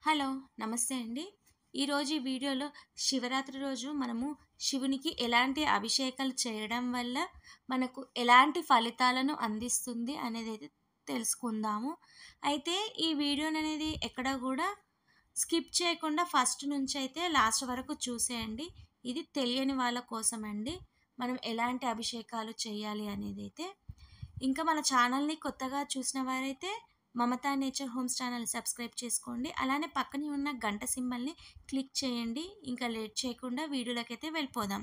Hello! నమస్తే అండి. ఈరోజు ఈ వీడియోలో శివరాత్రి రోజు మనము శివునికి ఎలాంటి అభిషేకాలు చేయడం వల్ల మనకు ఎలాంటి ఫలితాలను అందిస్తుంది అనేదైతే తెలుసుకుందాము. అయితే ఈ వీడియోననేది ఎక్కడ గూడా స్కిప్ చేయకుండా ఫస్ట్ నుంచయితే లాస్ట్ వరకు చూసేయండి. ఇది తెలియని వాళ్ళ కోసమండి. మనం ఎలాంటి అభిషేకాలు చేయాలి అనేదైతే. ఇంకా మన ఛానల్‌ని కొత్తగా చూసిన వారైతే Mamata nature homes channel subscribe చేసుకోండి. అలానే పక్కనే ఉన్న గంట సింబల్‌ని క్లిక్ చేయండి. ఇంకా లేట్ చేయకుండా వీడియోలకైతే వెళ్ళిపోదాం.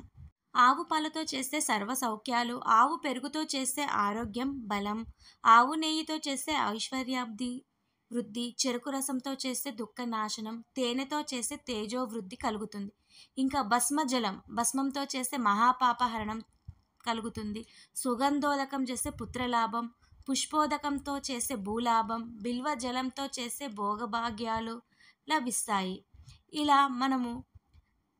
ఆవు పాలతో చేస్తే సర్వ సౌఖ్యాలు, ఆవు పెరుగుతో చేస్తే ఆరోగ్యం, బలం, ఆవు నెయ్యితో చేస్తే ఐశ్వర్యాబ్ది వృద్ధి, చెరుకు రసంతో చేస్తే దుఃఖ నాశనం, తేనెతో చేస్తే తేజో వృద్ధి కలుగుతుంది. ఇంకా భస్మజలం, భస్మంతో చేస్తే మహాపాపహరణం కలుగుతుంది. సుగంధోదకం చేస్తే పుత్రలాభం, పుష్పోదకంతో చేస్తే భూలాభం, బిల్వ జలంతో చేస్తే భోగభాగ్యాలు లభిస్తాయి. ఇలా మనము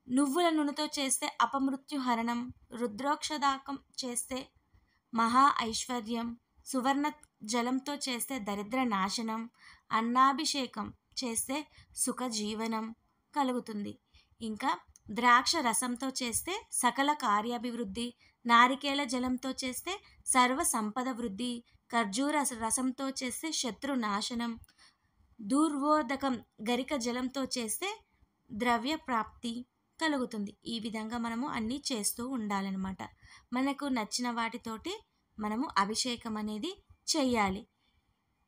నువ్వుల నూనెతో చేస్తే అపమృత్యుహరణం, రుద్రోక్షదాకం చేస్తే మహా ఐశ్వర్యం, సువర్ణ జలంతో చేస్తే దరిద్ర నాశనం, అన్నాభిషేకం చేస్తే సుఖజీవనం కలుగుతుంది. ఇంకా ద్రాక్ష రసంతో చేస్తే సకల కార్యాభివృద్ధి, నారికేల జలంతో చేస్తే సర్వ సంపద వృద్ధి, ఖర్జూర రసంతో చేస్తే శత్రు నాశనం, దూర్వోదకం గరిక జలంతో చేస్తే ద్రవ్య ప్రాప్తి కలుగుతుంది. ఈ విధంగా మనము అన్నీ చేస్తూ ఉండాలన్నమాట. మనకు నచ్చిన వాటితోటి మనము అభిషేకం అనేది చెయ్యాలి.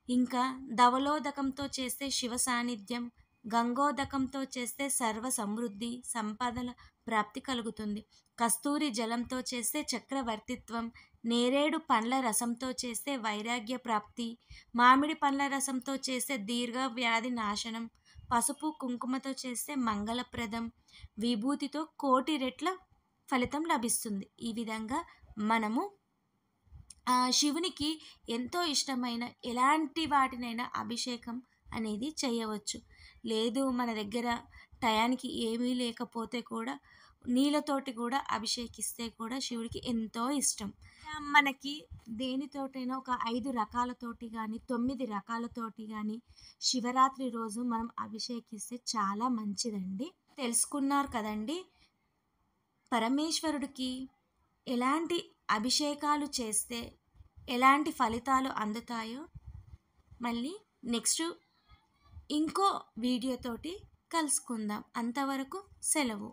ఇంకా ధవలోదకంతో చేస్తే శివ సాన్నిధ్యం, గంగోదకంతో చేస్తే సర్వ సమృద్ధి, సంపదల ప్రాప్తి కలుగుతుంది. కస్తూరి జలంతో చేస్తే చక్రవర్తిత్వం, నేరేడు పండ్ల రసంతో చేస్తే వైరాగ్య ప్రాప్తి, మామిడి పండ్ల రసంతో చేస్తే దీర్ఘ వ్యాధి నాశనం, పసుపు కుంకుమతో చేస్తే మంగళప్రదం, విభూతితో 1,000,000 రెట్ల ఫలితం లభిస్తుంది. ఈ విధంగా మనము శివునికి ఎంతో ఇష్టమైన ఎలాంటి వాటినైనా అభిషేకం అనేది చేయవచ్చు. లేదు మన దగ్గర టయానికి ఏమీ లేకపోతే కూడా నీళ్ళతోటి కూడా అభిషేకిస్తే కూడా శివుడికి ఎంతో ఇష్టం. మనకి దేనితోటైనా ఒక 5 రకాలతోటి కానీ 9 రకాలతోటి కానీ శివరాత్రి రోజు మనం అభిషేకిస్తే చాలా మంచిదండి. తెలుసుకున్నారు కదండి పరమేశ్వరుడికి ఎలాంటి అభిషేకాలు చేస్తే ఎలాంటి ఫలితాలు అందుతాయో. మళ్ళీ నెక్స్ట్ ఇంకో వీడియోతోటి కలుసుకుందాం. అంతవరకు సెలవు.